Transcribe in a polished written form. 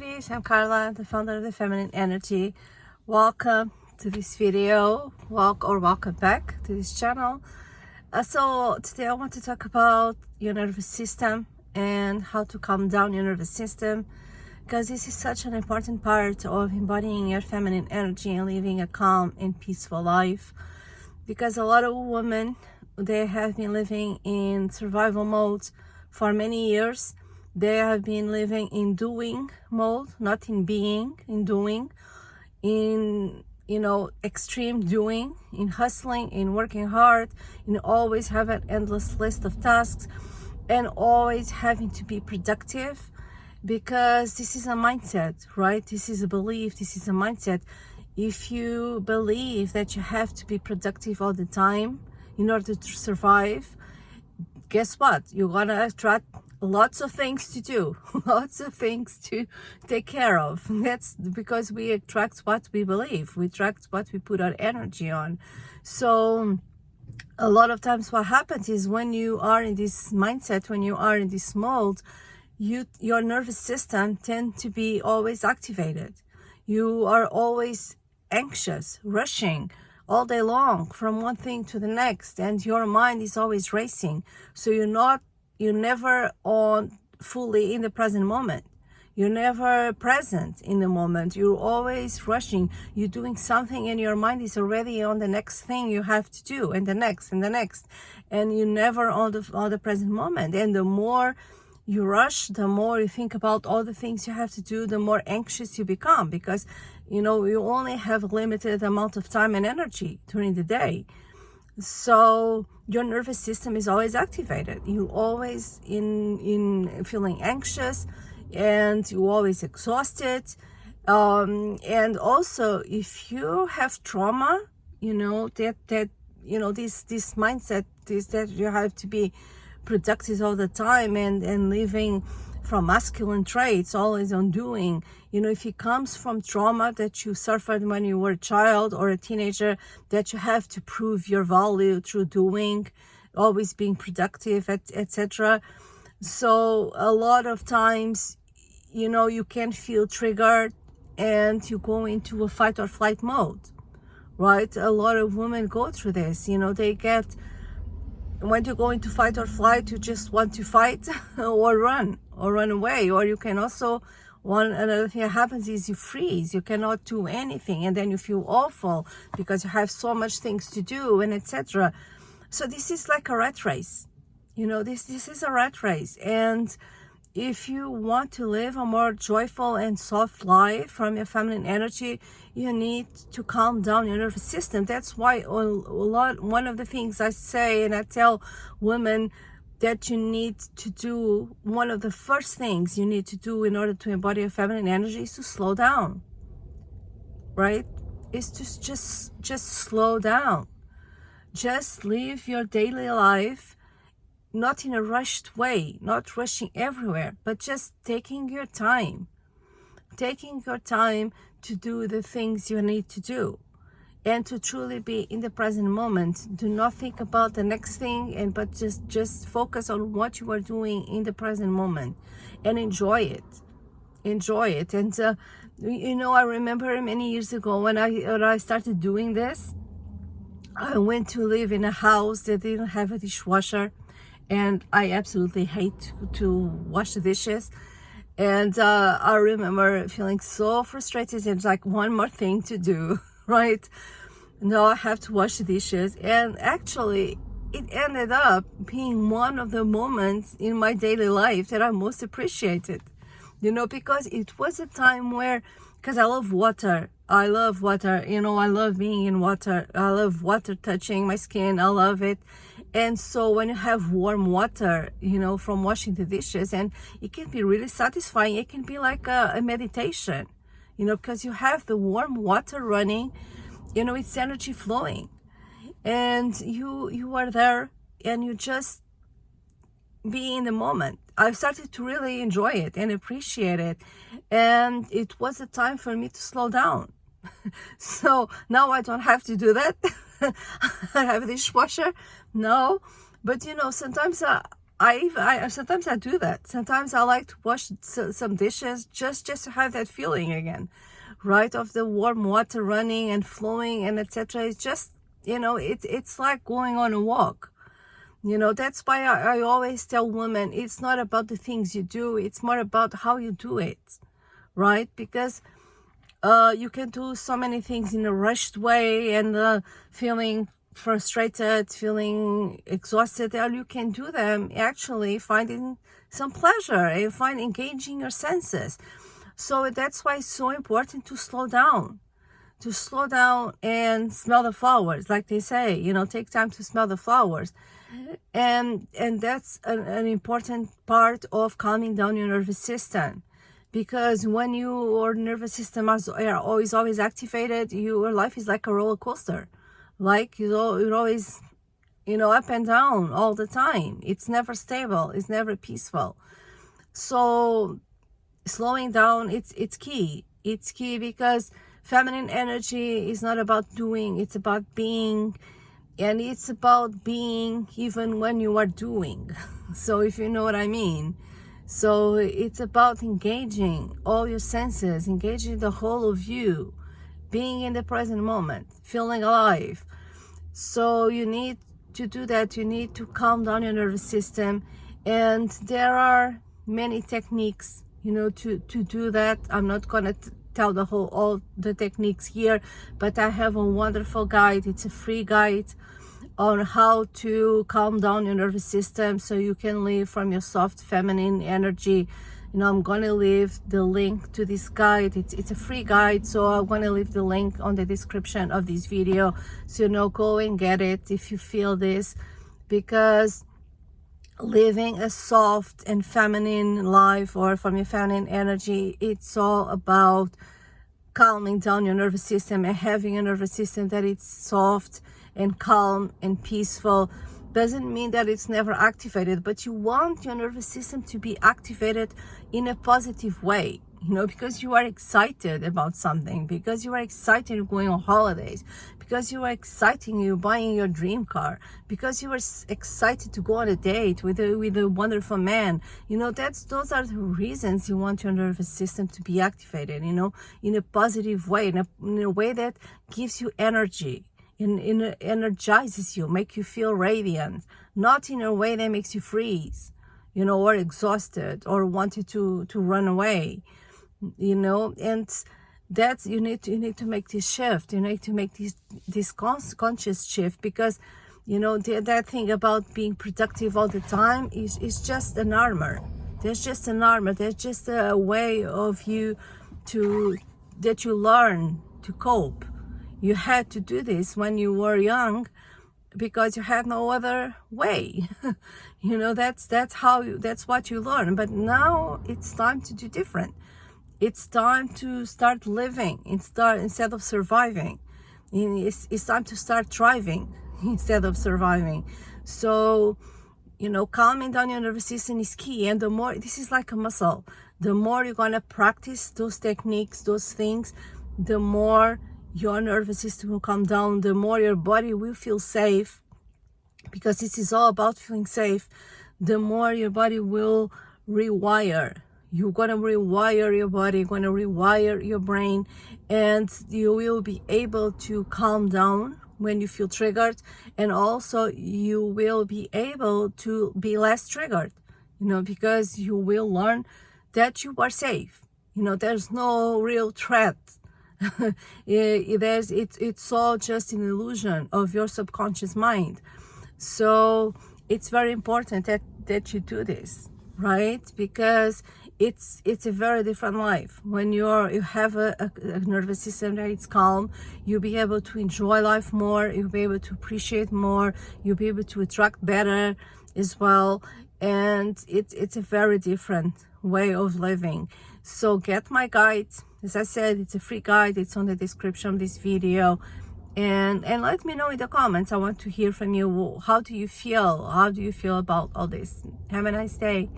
beauties, I'm Carla, the founder of the Feminine Energy. Welcome to this video, welcome back to this channel. So today I want to talk about your nervous system and how to calm down your nervous system, because this is such an important part of embodying your feminine energy and living a calm and peaceful life. Because a lot of women, they have been living in survival mode for many years. They have been living in doing mode, not in being, in doing, in extreme doing, in hustling, in working hard, in always have an endless list of tasks and always having to be productive, because this is a mindset, right? This is a belief, this is a mindset. If you believe that you have to be productive all the time in order to survive, guess what? You're gonna attract lots of things to do, lots of things to take care of. That's because we attract what we believe, we attract what we put our energy on. So a lot of times what happens is when you are in this mindset, when you are in this mode, your nervous system tends to be always activated. You are always anxious, rushing all day long from one thing to the next, and your mind is always racing. So you're never on fully in the present moment. You're never present in the moment. You're always rushing. You're doing something and your mind is already on the next thing you have to do, and the next and the next, and you're never on the present moment. And the more you rush, the more you think about all the things you have to do, the more anxious you become, because you only have a limited amount of time and energy during the day. So your nervous system is always activated. You're always in feeling anxious, and you're always exhausted. And also, if you have trauma, this mindset is that you have to be productive all the time and living from masculine traits, always on doing. If it comes from trauma that you suffered when you were a child or a teenager, that you have to prove your value through doing, always being productive, etc. So a lot of times, you can feel triggered and you go into a fight or flight mode, right? A lot of women go through this. When you go into fight or flight, you just want to fight or run away. Or you can also, another thing that happens is you freeze. You cannot do anything, and then you feel awful because you have so much things to do, and etc. So this is like a rat race. This is a rat race. And if you want to live a more joyful and soft life from your feminine energy, you need to calm down your nervous system. That's why one of the things I say and I tell women that you need to do, one of the first things you need to do in order to embody your feminine energy is to slow down, right? Is to just slow down. Just live your daily life, not in a rushed way, not rushing everywhere, but just taking your time to do the things you need to do, and to truly be in the present moment. Do not think about the next thing, but just focus on what you are doing in the present moment and enjoy it. And I remember many years ago when I started doing this, I went to live in a house that didn't have a dishwasher, and I absolutely hate to wash the dishes. And I remember feeling so frustrated. It's like one more thing to do, right? No, I have to wash the dishes. And actually, it ended up being one of the moments in my daily life that I most appreciated, because it was a time because I love water. I love water, I love being in water. I love water touching my skin. I love it. And so when you have warm water, from washing the dishes, and it can be really satisfying. It can be like a meditation, because you have the warm water running, it's energy flowing, and you are there, and you just be in the moment. I started to really enjoy it and appreciate it, and it was a time for me to slow down. So now I don't have to do that. I have a dishwasher. No, but sometimes I sometimes I do that. Sometimes I like to wash some dishes just to have that feeling again, right? Of the warm water running and flowing and etc. It's just, it's like going on a walk. That's why I always tell women, it's not about the things you do, it's more about how you do it, right? Because you can do so many things in a rushed way and feeling frustrated, feeling exhausted, or you can do them actually finding some pleasure and find engaging your senses. So that's why it's so important to slow down and smell the flowers, like they say, take time to smell the flowers. And that's an important part of calming down your nervous system, because when your nervous system is always activated, your life is like a roller coaster. Like you're always, up and down all the time. It's never stable. It's never peaceful. So slowing down, it's key. It's key because feminine energy is not about doing. It's about being, and it's about being even when you are doing. So if you know what I mean. So it's about engaging all your senses, engaging the whole of you, being in the present moment, feeling alive. So you need to do that. You need to calm down your nervous system. And there are many techniques, to do that. I'm not going to tell all the techniques here, but I have a wonderful guide. It's a free guide on how to calm down your nervous system so you can live from your soft feminine energy. I'm going to leave the link to this guide. It's a free guide, so I'm going to leave the link on the description of this video. So go and get it if you feel this, because living a soft and feminine life, or from your feminine energy, it's all about calming down your nervous system and having a nervous system that it's soft and calm and peaceful. Doesn't mean that it's never activated, but you want your nervous system to be activated in a positive way, because you are excited about something, because you are excited you're going on holidays, because you are excited you're buying your dream car, because you are excited to go on a date with a wonderful man. Those are the reasons you want your nervous system to be activated, in a positive way, in a way that gives you energy. Energizes you, make you feel radiant, not in a way that makes you freeze, or exhausted or wanted to run away, and that's you need to make this shift. You need to make this conscious shift, because that thing about being productive all the time is just an armor. There's just an armor. There's just a way of you that you learn to cope. You had to do this when you were young because you had no other way. That's what you learn. But now it's time to do different. It's time to start living instead of surviving. It's time to start thriving instead of surviving. So, calming down your nervous system is key. And the more, this is like a muscle. The more you're going to practice those techniques, those things, the more your nervous system will calm down, the more your body will feel safe, because this is all about feeling safe. The more your body will rewire. You're going to rewire your body, you're going to rewire your brain, and you will be able to calm down when you feel triggered, and also you will be able to be less triggered, because you will learn that you are safe. There's no real threat. It's all just an illusion of your subconscious mind. So it's very important that you do this, right? Because it's a very different life. When you have a nervous system that is calm, you'll be able to enjoy life more, you'll be able to appreciate more, you'll be able to attract better as well. And it's a very different way of living. So get my guide. As I said, it's a free guide. It's on the description of this video. And let me know in the comments. I want to hear from you. How do you feel? How do you feel about all this? Have a nice day.